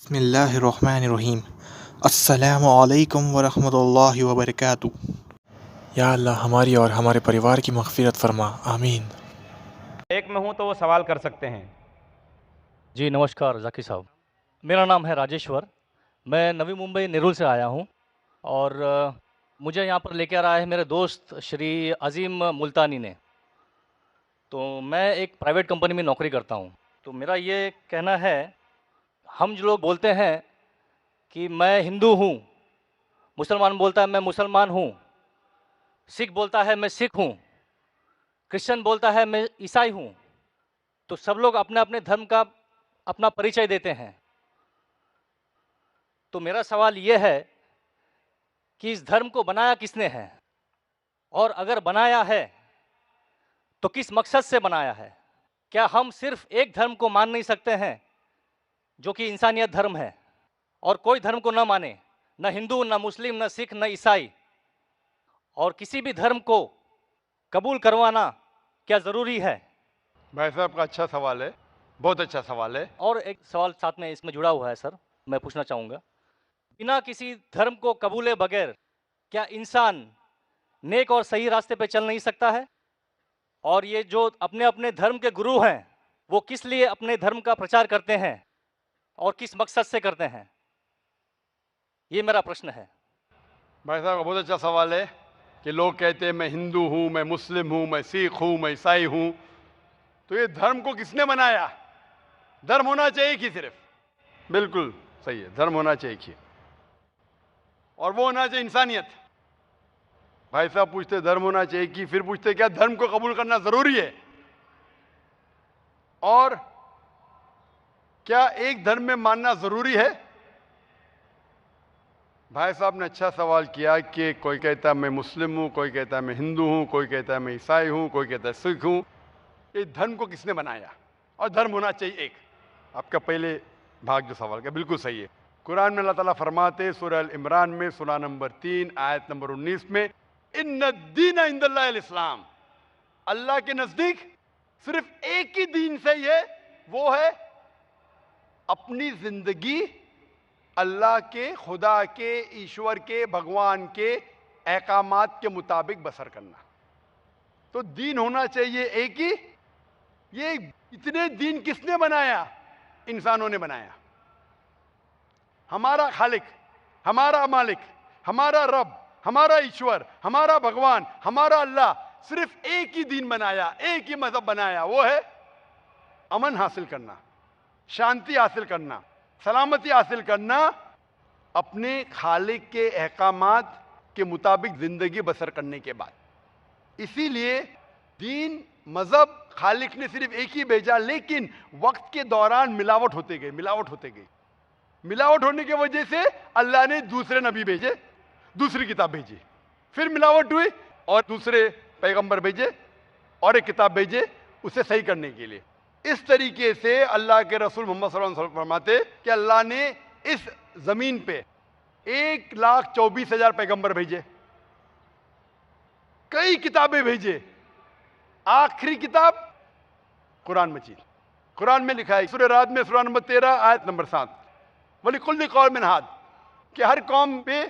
बिस्मिल्लाहिर्रहमानिर्रहीम। अस्सलामु अलैकुम वरहमतुल्लाहि वबरकातुहू। या अल्लाह हमारी और हमारे परिवार की मग़फ़िरत फ़रमा, आमीन। एक में हूँ तो वो सवाल कर सकते हैं। जी नमस्कार ज़ाकी साहब। मेरा नाम है राजेश्वर। मैं नवी मुंबई नेरुल से आया हूँ और मुझे यहाँ पर लेकर आया है मेरे दोस्त श्री अज़ीम मुल्तानी ने। तो मैं एक प्राइवेट कंपनी में नौकरी करता हूँ। तो मेरा ये कहना है, हम जो लोग बोलते हैं कि मैं हिंदू हूँ, मुसलमान बोलता है मैं मुसलमान हूँ, सिख बोलता है मैं सिख हूँ, क्रिश्चियन बोलता है मैं ईसाई हूँ। तो सब लोग अपने अपने धर्म का अपना परिचय देते हैं। तो मेरा सवाल ये है कि इस धर्म को बनाया किसने है, और अगर बनाया है तो किस मकसद से बनाया है। क्या हम सिर्फ एक धर्म को मान नहीं सकते हैं जो कि इंसानियत धर्म है, और कोई धर्म को न माने, न हिंदू, न मुस्लिम, न सिख, न ईसाई, और किसी भी धर्म को कबूल करवाना क्या ज़रूरी है। भाई साहब का अच्छा सवाल है, बहुत अच्छा सवाल है। और एक सवाल साथ में इसमें जुड़ा हुआ है सर, मैं पूछना चाहूँगा, बिना किसी धर्म को कबूले बगैर क्या इंसान नेक और सही रास्ते पे चल नहीं सकता है। और ये जो अपने अपने धर्म के गुरु हैं, वो किस लिए अपने धर्म का प्रचार करते हैं और किस मकसद से करते हैं, ये मेरा प्रश्न है। भाई साहब का बहुत अच्छा सवाल है कि लोग कहते हैं मैं हिंदू हूँ, मैं मुस्लिम हूँ, मैं सिख हूँ, मैं ईसाई हूँ। तो ये धर्म को किसने बनाया? धर्म होना चाहिए कि सिर्फ, बिल्कुल सही है, धर्म होना चाहिए कि, और वो होना चाहिए इंसानियत। भाई साहब पूछते धर्म होना चाहिए कि, फिर पूछते क्या धर्म को कबूल करना जरूरी है, और क्या एक धर्म में मानना जरूरी है। भाई साहब ने अच्छा सवाल किया कि कोई कहता है मैं मुस्लिम हूं, कोई कहता है मैं हिंदू हूं, कोई कहता है मैं ईसाई हूं, कोई कहता है सिख हूं। ये धर्म को किसने बनाया, और धर्म होना चाहिए एक। आपका पहले भाग जो सवाल का बिल्कुल सही है। कुरान में अल्लाह ताला फरमाते सूरह अल इमरान में सूरा नंबर 3 आयत नंबर 19 में, इन्ना दीन इंदल्लाहिल इस्लाम, अल्लाह के नजदीक सिर्फ एक ही दीन सही है, वो है अपनी जिंदगी अल्लाह के, खुदा के, ईश्वर के, भगवान के अहकामात के मुताबिक बसर करना। तो दीन होना चाहिए एक ही। ये इतने दीन किसने बनाया? इंसानों ने बनाया। हमारा खालिक, हमारा मालिक, हमारा रब, हमारा ईश्वर, हमारा भगवान, हमारा अल्लाह सिर्फ एक ही दीन बनाया, एक ही मजहब बनाया, वो है अमन हासिल करना, शांति हासिल करना, सलामती हासिल करना, अपने खालिक के अहकामात के मुताबिक जिंदगी बसर करने के बाद। इसीलिए दीन, मजहब खालिक ने सिर्फ एक ही भेजा, लेकिन वक्त के दौरान मिलावट होते गई, मिलावट होते गई। मिलावट होने की वजह से अल्लाह ने दूसरे नबी भेजे, दूसरी किताब भेजी, फिर मिलावट हुई और दूसरे पैगंबर भेजे और एक किताब भेजे उसे सही करने के लिए। इस तरीके से अल्लाह के रसूल मोहम्मद सल्लल्लाहु अलैहि वसल्लम फरमाते कि अल्लाह ने इस जमीन पे 1,24,000 पैगंबर भेजे, कई किताबें भेजे। आखिरी किताब कुरान मजीद। कुरान में लिखा है सूरह राद में सूरा नंबर 13 आयत नंबर 7, वलिकुल्लि कौमिन हाद, कि हर कौम पे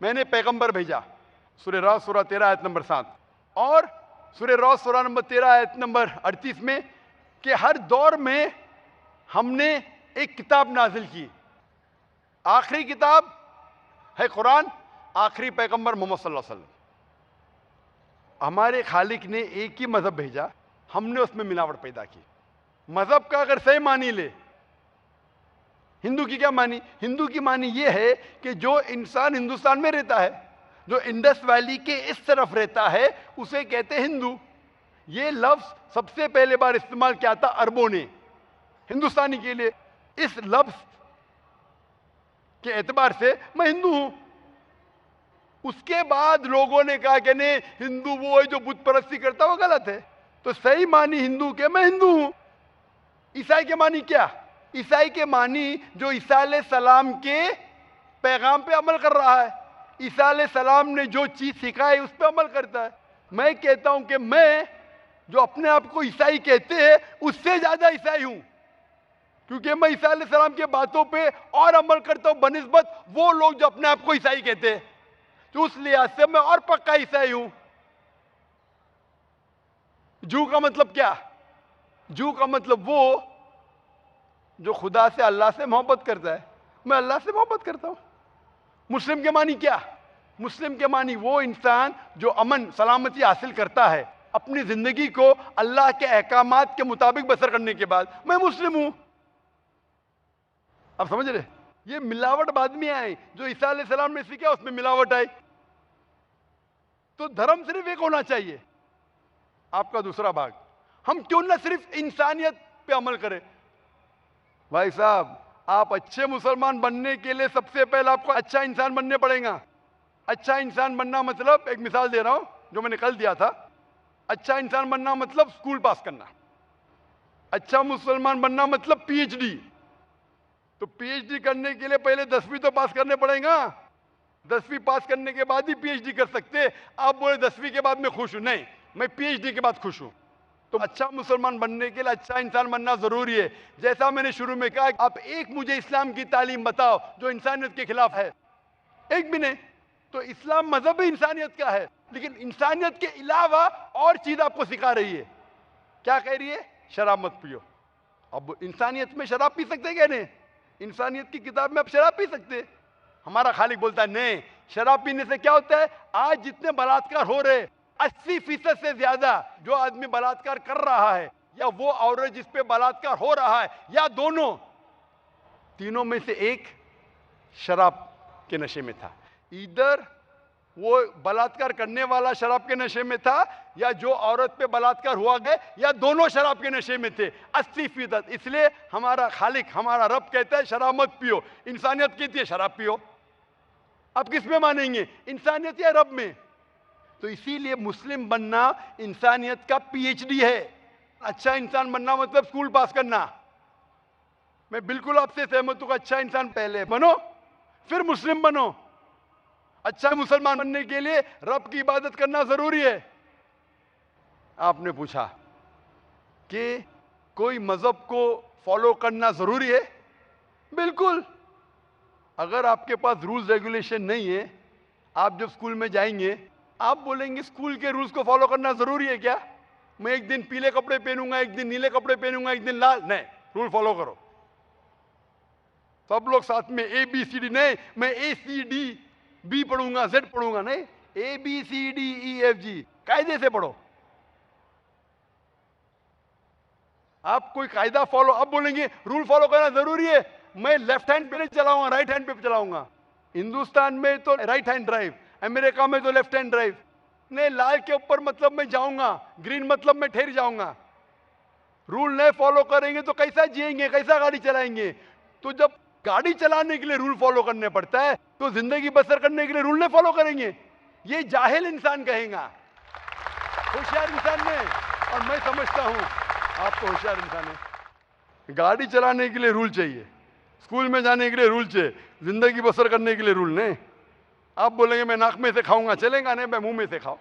मैंने पैगंबर भेजा। सूरह राद सूरा 13 आयत नंबर 7, और सूरह राद सूरा नंबर 13 आयत नंबर 38 में कि हर दौर में हमने एक किताब नाजिल की। आखिरी किताब है कुरान, आखिरी पैगंबर मोहम्मद सल्लल्लाहु अलैहि वसल्लम। हमारे खालिक ने एक ही मजहब भेजा, हमने उसमें मिलावट पैदा की। मजहब का अगर सही मानी ले, हिंदू की क्या मानी? हिंदू की मानी यह है कि जो इंसान हिंदुस्तान में रहता है, जो इंडस वैली के इस तरफ रहता है, उसे कहते हैं हिंदू। ये लफ्ज सबसे पहले बार इस्तेमाल किया था अरबों ने हिंदुस्तानी के लिए। इस लफ्ज के एतबार से मैं हिंदू हूं। उसके बाद लोगों ने कहा कि नहीं, हिंदू वो है जो बुत परस्ती करता, वो गलत है। तो सही मानी हिंदू के मैं हिंदू हूं। ईसाई के मानी क्या? ईसाई के मानी जो ईसा अलैहिस्सलाम के पैगाम पे अमल कर रहा है, ईसा अलैहिस्सलाम ने जो चीज सिखाई उस पर अमल करता है। मैं कहता हूं कि मैं जो अपने आप को ईसाई कहते हैं उससे ज्यादा ईसाई हूं, क्योंकि मैं ईसा अलैहिस्सलाम के बातों पे और अमल करता हूं बनिस्बत वो लोग जो अपने आप को ईसाई कहते हैं। तो उस लिहाज से मैं और पक्का ईसाई हूं। जू का मतलब क्या? जू का मतलब वो जो खुदा से, अल्लाह से मोहब्बत करता है। मैं अल्लाह से मोहब्बत करता हूं। मुस्लिम के मानी क्या? मुस्लिम के मानी वो इंसान जो अमन सलामती हासिल करता है अपनी जिंदगी को अल्लाह के अहकामात के मुताबिक बसर करने के बाद। मैं मुस्लिम हूं। आप समझ रहे? ये मिलावट बाद में आई, जो ईसा अलैहिस्सलाम ने सीखा उसमें मिलावट आई। तो धर्म सिर्फ एक होना चाहिए। आपका दूसरा भाग, हम क्यों ना सिर्फ इंसानियत पे अमल करें। भाई साहब, आप अच्छे मुसलमान बनने के लिए सबसे पहले आपको अच्छा इंसान बनने पड़ेगा। अच्छा इंसान बनना मतलब, एक मिसाल दे रहा हूं जो मैंने कल दिया था। अच्छा इंसान बनना मतलब स्कूल पास करना। अच्छा मुसलमान बनना मतलब पीएचडी। तो पीएचडी करने के लिए पहले 10वीं तो पास करने पड़ेगा। 10वीं पास करने के बाद ही पीएचडी कर सकते। आप बोले 10वीं के बाद मैं खुश हूं, नहीं, मैं पीएचडी के बाद खुश हूं। तो अच्छा मुसलमान बनने के लिए अच्छा इंसान बनना जरूरी है। जैसा मैंने शुरू में कहा, आप एक मुझे इस्लाम की तालीम बताओ जो इंसानियत के खिलाफ है, एक भी नहीं। तो इस्लाम मजहब ही इंसानियत का है, लेकिन इंसानियत के अलावा और चीज आपको सिखा रही है। क्या कह रही है? शराब मत पियो। अब इंसानियत में शराब पी सकते क्या? नहीं। इंसानियत की किताब में आप शराब पी सकते। हमारा खालिक बोलता है नहीं, शराब पीने से क्या होता है? आज जितने बलात्कार हो रहे, 80% से ज्यादा जो आदमी बलात्कार कर रहा है, या वो औरत जिस पे बलात्कार हो रहा है, या दोनों, तीनों में से एक शराब के नशे में था। इधर वो बलात्कार करने वाला शराब के नशे में था, या जो औरत पे बलात्कार हुआ गया, या दोनों शराब के नशे में थे। 80%। इसलिए हमारा खालिक, हमारा रब कहता है शराब मत पियो। इंसानियत कहती है शराब पियो। आप किस में मानेंगे, इंसानियत या रब में? तो इसीलिए मुस्लिम बनना इंसानियत का पीएचडी है। अच्छा इंसान बनना मतलब स्कूल पास करना। मैं बिल्कुल आपसे सहमत हूं। अच्छा इंसान पहले बनो, फिर मुस्लिम बनो। अच्छा मुसलमान बनने के लिए रब की इबादत करना जरूरी है। आपने पूछा कि कोई मजहब को फॉलो करना जरूरी है? बिल्कुल। अगर आपके पास रूल्स रेगुलेशन नहीं है, आप जब स्कूल में जाएंगे आप बोलेंगे स्कूल के रूल्स को फॉलो करना जरूरी है क्या? मैं एक दिन पीले कपड़े पहनूंगा, एक दिन नीले कपड़े पहनूंगा, एक दिन लाल, नहीं। रूल फॉलो करो। सब लोग साथ में ABCD, नहीं मैं ACDB पढ़ूंगा, Z पढ़ूंगा, नहीं, ABCDEFG कायदे से पढ़ो। आप कोई कायदा फॉलो, अब बोलेंगे रूल फॉलो करना जरूरी है, मैं लेफ्ट हैंड पे नहीं चलाऊंगा, राइट हैंड पे चलाऊंगा। हिंदुस्तान में तो राइट हैंड ड्राइव, अमेरिका में तो लेफ्ट हैंड ड्राइव। नहीं, लाल के ऊपर मतलब मैं जाऊंगा, ग्रीन मतलब मैं ठहर जाऊंगा। रूल नहीं फॉलो करेंगे तो कैसा जिएंगे, कैसा गाड़ी चलाएंगे? तो जब गाड़ी चलाने के लिए रूल फॉलो करने पड़ता है, तो जिंदगी बसर करने के लिए रूल नहीं फॉलो करेंगे? ये जाहिल इंसान कहेगा। होशियार इंसान ने, और मैं समझता हूं आप तो होशियार इंसान है। गाड़ी चलाने के लिए रूल चाहिए, स्कूल में जाने के लिए रूल चाहिए, जिंदगी बसर करने के लिए रूल नहीं। आप बोलेंगे मैं नाक में से खाऊंगा, चलेगा नहीं, मैं मुंह में से खाऊं।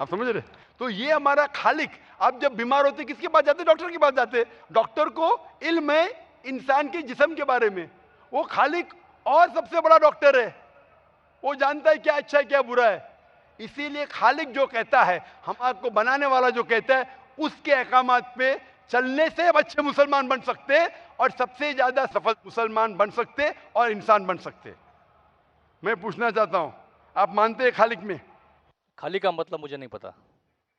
आप समझ रहे? तो ये हमारा खालिक। आप जब बीमार होते किसके पास जाते? डॉक्टर के पास जाते। डॉक्टर को इल्म है इंसान के जिस्म के बारे में। वो खालिक और सबसे बड़ा डॉक्टर है, वो जानता है क्या अच्छा है क्या बुरा है। इसीलिए खालिक जो कहता है, हम आपको बनाने वाला जो कहता है, उसके अहकामात पे चलने से अच्छे मुसलमान बन सकते और सबसे ज्यादा सफल मुसलमान बन सकते और इंसान बन सकते। मैं पूछना चाहता हूं, आप मानते हैं खालिक में? खाली का मतलब मुझे नहीं पता।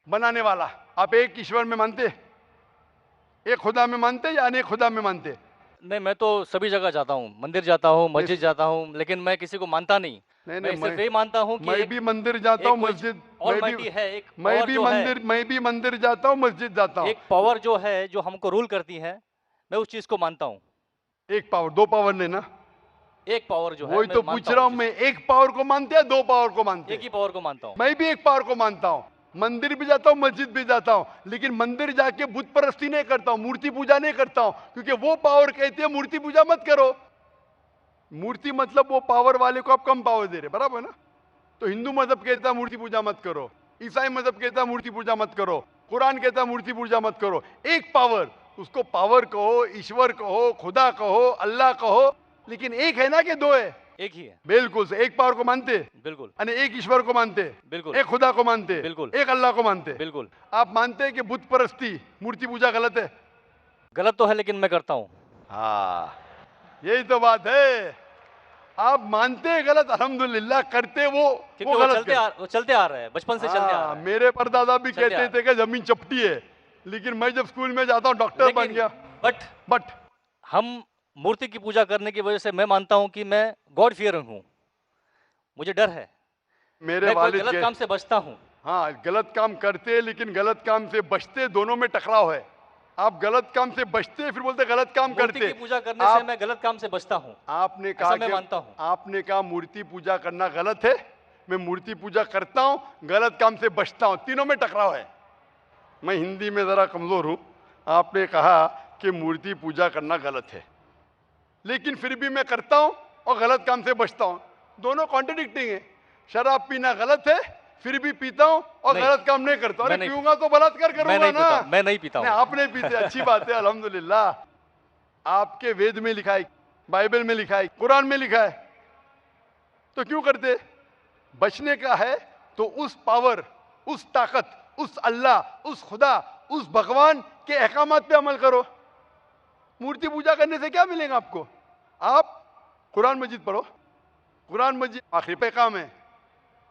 बनाने वाला। आप एक ईश्वर में मानते, एक खुदा में मानते या अनेक खुदा में मानते? नहीं, मैं तो सभी जगह जाता हूँ, मंदिर जाता हूँ, मस्जिद जाता हूँ, लेकिन मैं किसी को मानता नहीं। मैं सिर्फ यही मानता हूँ कि मैं भी मंदिर जाता हूँ, मस्जिद, मैं भी मंदिर जाता हूँ, मस्जिद जाता हूँ। एक पावर जो है, जो हमको रूल करती है, मैं उस चीज को मानता हूँ। एक पावर, दो पावर नहीं ना, एक पावर जो है, वही तो पूछ रहा हूँ मैं। एक पावर को मानते हैं, दो पावर को मानते हैं? एक ही पावर को मानता हूँ। मैं भी एक पावर को मानता हूँ। मंदिर भी जाता हूँ, मस्जिद भी जाता हूँ, लेकिन मंदिर जाके बुत परस्ती नहीं करता हूँ, मूर्ति पूजा नहीं करता हूँ, क्योंकि वो पावर कहती है मूर्ति पूजा मत करो। मूर्ति मतलब वो पावर वाले को आप कम पावर दे रहे, बराबर ना? तो हिंदू मजहब कहता है मूर्ति पूजा मत करो, ईसाई मजहब कहता है मूर्ति पूजा मत करो, कुरान कहता है मूर्ति पूजा मत करो। एक पावर, उसको पावर कहो, ईश्वर कहो, खुदा कहो, अल्लाह कहो, लेकिन एक है ना कि दो है? एक ही है। बिल्कुल से एक पावर को मानते, बिल्कुल यानी एक ईश्वर को मानते, बिल्कुल एक खुदा को मानते, बिल्कुल। एक अल्लाह को मानते। बिल्कुल। आप मानते हैं कि बुत परस्ती, मूर्ति पूजा गलत है? गलत तो है लेकिन मैं करता हूँ। हाँ, यही तो बात है। आप मानते हैं गलत, अल्हम्दुलिल्लाह, करते वो गलत वो चलते आ रहा है, बचपन से चलते आ रहा है। मेरे परदादा भी चलते कहते थे कि जमीन चपटी है, लेकिन मैं जब स्कूल में जाता हूँ डॉक्टर बन गया। बट हम मूर्ति की पूजा करने की वजह से मैं मानता हूँ कि मैं गॉड फियरिंग हूँ, मुझे डर है, मेरे वालिद गलत काम से बचता हूँ। हाँ, गलत काम करते लेकिन गलत काम से बचते, दोनों में टकराव है। आप गलत काम से बचते फिर बोलते गलत काम करते। मूर्ति की पूजा करने से मैं गलत काम से बचता हूँ। आपने कहा मैं मानता हूँ। आपने कहा मूर्ति पूजा करना गलत है, मैं मूर्ति पूजा करता हूँ, गलत काम से बचता हूँ, तीनों में टकराव है। मैं हिंदी में जरा कमजोर हूँ। आपने कहा कि मूर्ति पूजा करना गलत है, लेकिन फिर भी मैं करता हूँ और गलत काम से बचता हूँ, दोनों कॉन्ट्रडिक्टिंग है। शराब पीना गलत है, फिर भी पीता हूँ और गलत काम नहीं करता। अरे पीऊंगा तो बलात्कार करूंगा ना। मैं नहीं पीता हूँ। आप नहीं पीते, अच्छी बात है, अल्हम्दुलिल्लाह। आपके वेद में लिखा है, बाइबल में लिखा है, कुरान में लिखा है, तो क्यों करते? बचने का है तो उस पावर, उस ताकत, उस अल्लाह, उस खुदा, उस भगवान के अहकामात पे अमल करो। मूर्ति पूजा करने से क्या मिलेगा आपको? आप कुरान मजीद पढ़ो, कुरान मजीद आखिरी पैगाम है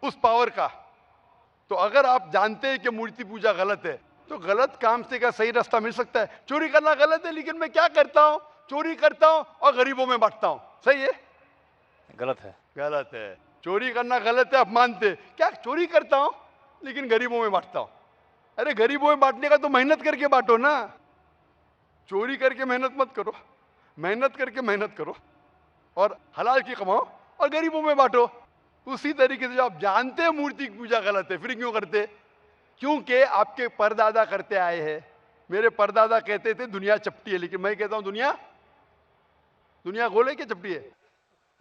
उस पावर का। तो अगर आप जानते हैं कि मूर्ति पूजा गलत है, तो गलत काम से क्या सही रास्ता मिल सकता है? चोरी करना गलत है, लेकिन मैं क्या करता हूं? चोरी करता हूं और गरीबों में बांटता हूं, सही है? गलत है। गलत है। चोरी करना गलत है, आप मानते क्या? चोरी करता हूं लेकिन गरीबों में बांटता हूं। अरे गरीबों में बांटने का तो मेहनत करके बांटो ना, चोरी करके मेहनत मत करो, मेहनत करके मेहनत करो और हलाल की कमाओ और गरीबों में बांटो। उसी तरीके से जो आप जानते हैं मूर्ति की पूजा गलत है, फिर क्यों करते? क्योंकि आपके परदादा करते आए हैं। मेरे परदादा कहते थे दुनिया चपटी है, लेकिन मैं कहता हूं दुनिया गोल है क्या चपटी है?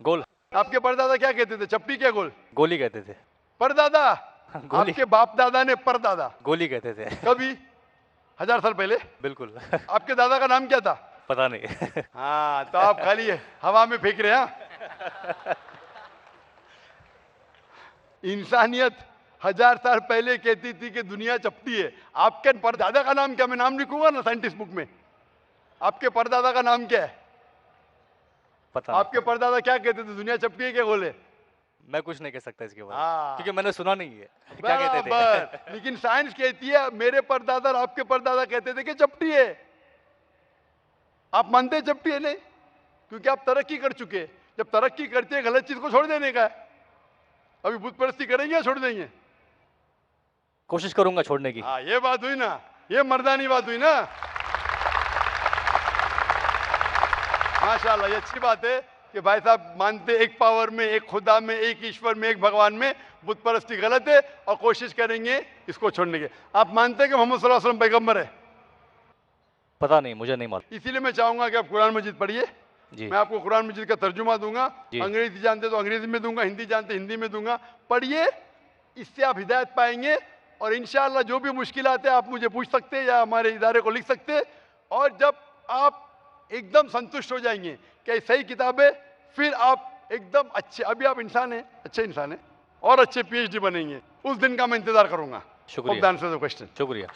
गोल। आपके परदादा क्या कहते थे? चपटी क्या गोल? गोली कहते थे। परदादा? आपके बाप दादा ने परदादा गोली कहते थे। कभी 1000 साल पहले? बिल्कुल। आपके दादा का नाम क्या था? पता नहीं। हाँ, तो आप खाली हवा में फेंक रहे हैं। इंसानियत 1000 साल पहले कहती थी कि दुनिया चपटी है। आपके परदादा का नाम क्या? मैं नाम लिखूंगा ना साइंटिस्ट बुक में। आपके परदादा का नाम क्या है? पता आपके परदादा क्या कहते थे? दुनिया चपटी है क्या गोल है? मैं कुछ नहीं कह सकता इसके बारे हाँ। में, क्योंकि मैंने सुना नहीं है क्या कहते थे। लेकिन साइंस कहती है, मेरे परदादा और आपके परदादा कहते थे कि चपटी है। आप मानते हैं चपटी है? नहीं, क्योंकि आप तरक्की कर चुके। जब तरक्की करते हैं, गलत चीज को छोड़ देने का है। अभी बुत परस्ती करेंगे या छोड़ देंगे? कोशिश करूंगा छोड़ने की। हाँ, ये बात हुई ना, ये मर्दानी बात हुई ना। माशाल्लाह, ये अच्छी बात है कि भाई साहब मानते एक पावर में, एक खुदा में, एक ईश्वर में, एक भगवान में। बुत परस्ती गलत है और कोशिश करेंगे इसको छोड़ने की। आप मानते हैं कि मोहम्मद सल्लल्लाहु अलैहि वसल्लम पैगंबर है? पता नहीं, मुझे नहीं मालूम। इसीलिए मैं चाहूंगा कि आप कुरान मजीद पढ़िए। मैं आपको कुरान मजीद का तर्जुमा दूंगा। अंग्रेजी जानते तो अंग्रेजी में दूंगा, हिंदी जानते हिंदी में दूंगा। पढ़िए, इससे आप हिदायत पाएंगे और इंशाअल्लाह जो भी मुश्किलात है आप मुझे पूछ सकते हैं या हमारे इदारे को लिख सकते हैं। और जब आप एकदम संतुष्ट हो जाएंगे कि सही किताब है, फिर आप एकदम अच्छे, अभी आप इंसान हैं, अच्छे इंसान हैं और अच्छे PhD बनेंगे। उस दिन का मैं इंतजार करूंगा। शुक्रिया। क्वेश्चन। शुक्रिया।